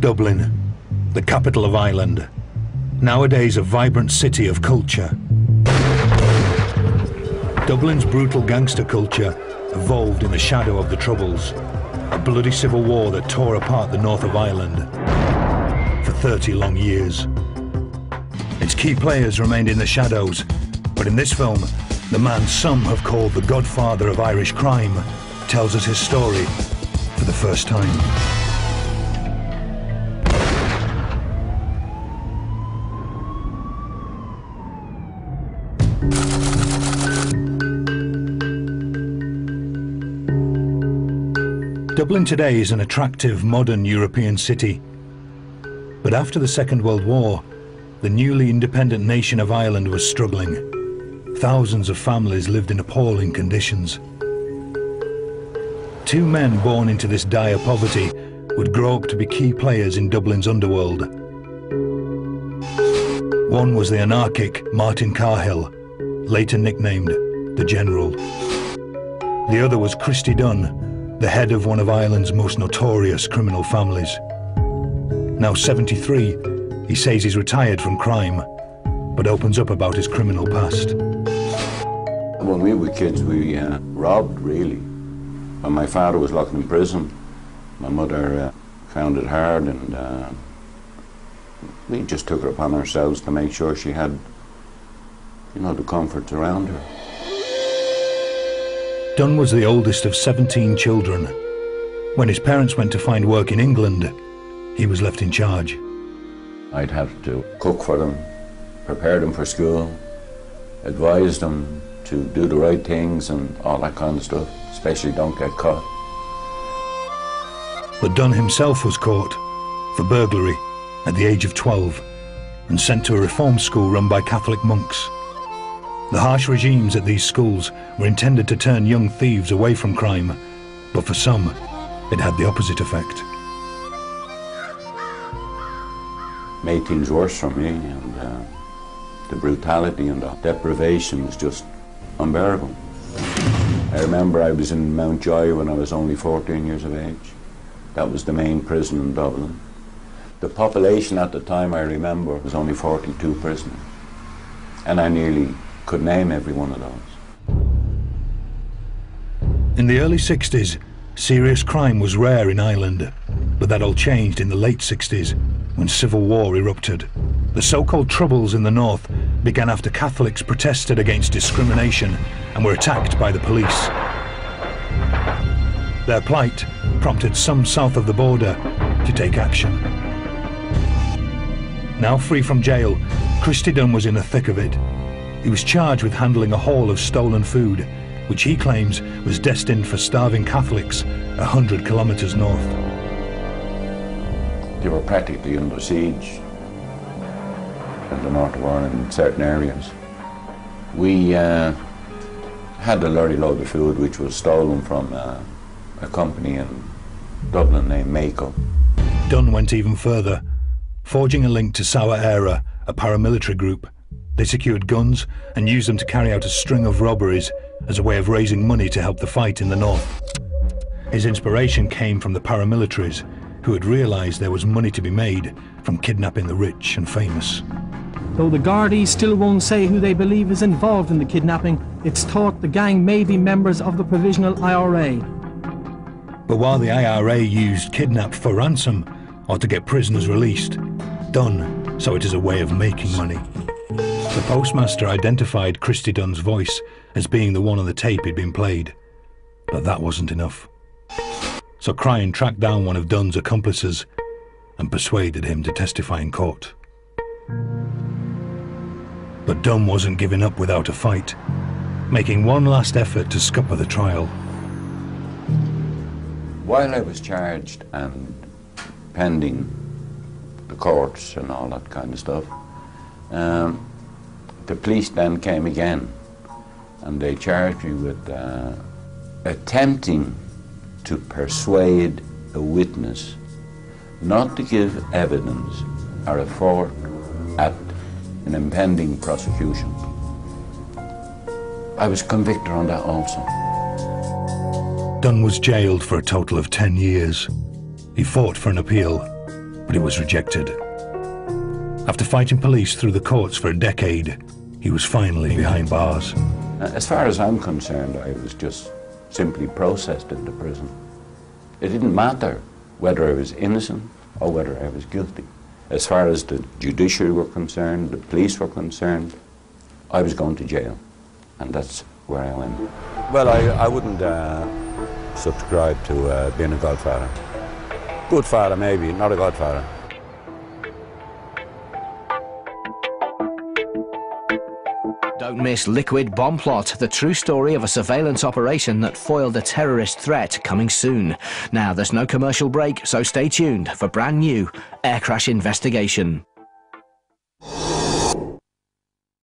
Dublin, the capital of Ireland, nowadays a vibrant city of culture. Dublin's brutal gangster culture evolved in the shadow of the Troubles, a bloody civil war that tore apart the north of Ireland for 30 long years. Its key players remained in the shadows, but in this film, the man some have called the godfather of Irish crime tells us his story for the first time. Dublin today is an attractive, modern European city. But after the Second World War, the newly independent nation of Ireland was struggling. Thousands of families lived in appalling conditions. Two men born into this dire poverty would grow up to be key players in Dublin's underworld. One was the anarchic Martin Cahill, later nicknamed the General. The other was Christy Dunn, the head of one of Ireland's most notorious criminal families. Now 73, he says he's retired from crime, but opens up about his criminal past. When we were kids, we robbed, really. When my father was locked in prison, my mother found it hard, and we just took it upon ourselves to make sure she had, you know, the comforts around her. Dunn was the oldest of 17 children. When his parents went to find work in England, he was left in charge. I'd have to cook for them, prepare them for school, advise them to do the right things and all that kind of stuff, especially don't get caught. But Dunn himself was caught for burglary at the age of 12 and sent to a reform school run by Catholic monks. The harsh regimes at these schools were intended to turn young thieves away from crime, but for some, it had the opposite effect. Made things worse for me, and the brutality and the deprivation was just unbearable. I remember I was in Mountjoy when I was only 14 years of age. That was the main prison in Dublin. The population at the time, I remember, was only 42 prisoners, and I nearly could name every one of those. In the early 60s, serious crime was rare in Ireland, but that all changed in the late 60s when civil war erupted. The so-called Troubles in the north began after Catholics protested against discrimination and were attacked by the police. Their plight prompted some south of the border to take action. Now free from jail, Christy Dunn was in the thick of it. He was charged with handling a haul of stolen food, which he claims was destined for starving Catholics 100 kilometers north. They were practically under siege in the north of Ireland in certain areas. We had a lorry load of food which was stolen from a company in Dublin named Mako. Dunn went even further, forging a link to Sour Era, a paramilitary group. They secured guns and used them to carry out a string of robberies as a way of raising money to help the fight in the north. His inspiration came from the paramilitaries, who had realised there was money to be made from kidnapping the rich and famous. Though the Gardaí still won't say who they believe is involved in the kidnapping, it's thought the gang may be members of the Provisional IRA. But while the IRA used kidnap for ransom or to get prisoners released, Dunn saw it as a way of making money. The postmaster identified Christy Dunn's voice as being the one on the tape he'd been played, but that wasn't enough. So Cryan tracked down one of Dunn's accomplices and persuaded him to testify in court. But Dunn wasn't giving up without a fight, making one last effort to scupper the trial. While I was charged and pending the courts and all that kind of stuff, the police then came again and they charged me with attempting to persuade a witness not to give evidence or afford at an impending prosecution. I was convicted on that also. Dunn was jailed for a total of 10 years. He fought for an appeal, but it was rejected. After fighting police through the courts for a decade, he was finally behind bars. As far as I'm concerned, I was just simply processed into prison. It didn't matter whether I was innocent or whether I was guilty. As far as the judiciary were concerned, the police were concerned, I was going to jail, and that's where I went. Well, I wouldn't subscribe to being a godfather. Good father, maybe, not a godfather. Don't miss Liquid Bomb Plot, the true story of a surveillance operation that foiled a terrorist threat, coming soon. Now, there's no commercial break, so stay tuned for brand new Air Crash Investigation.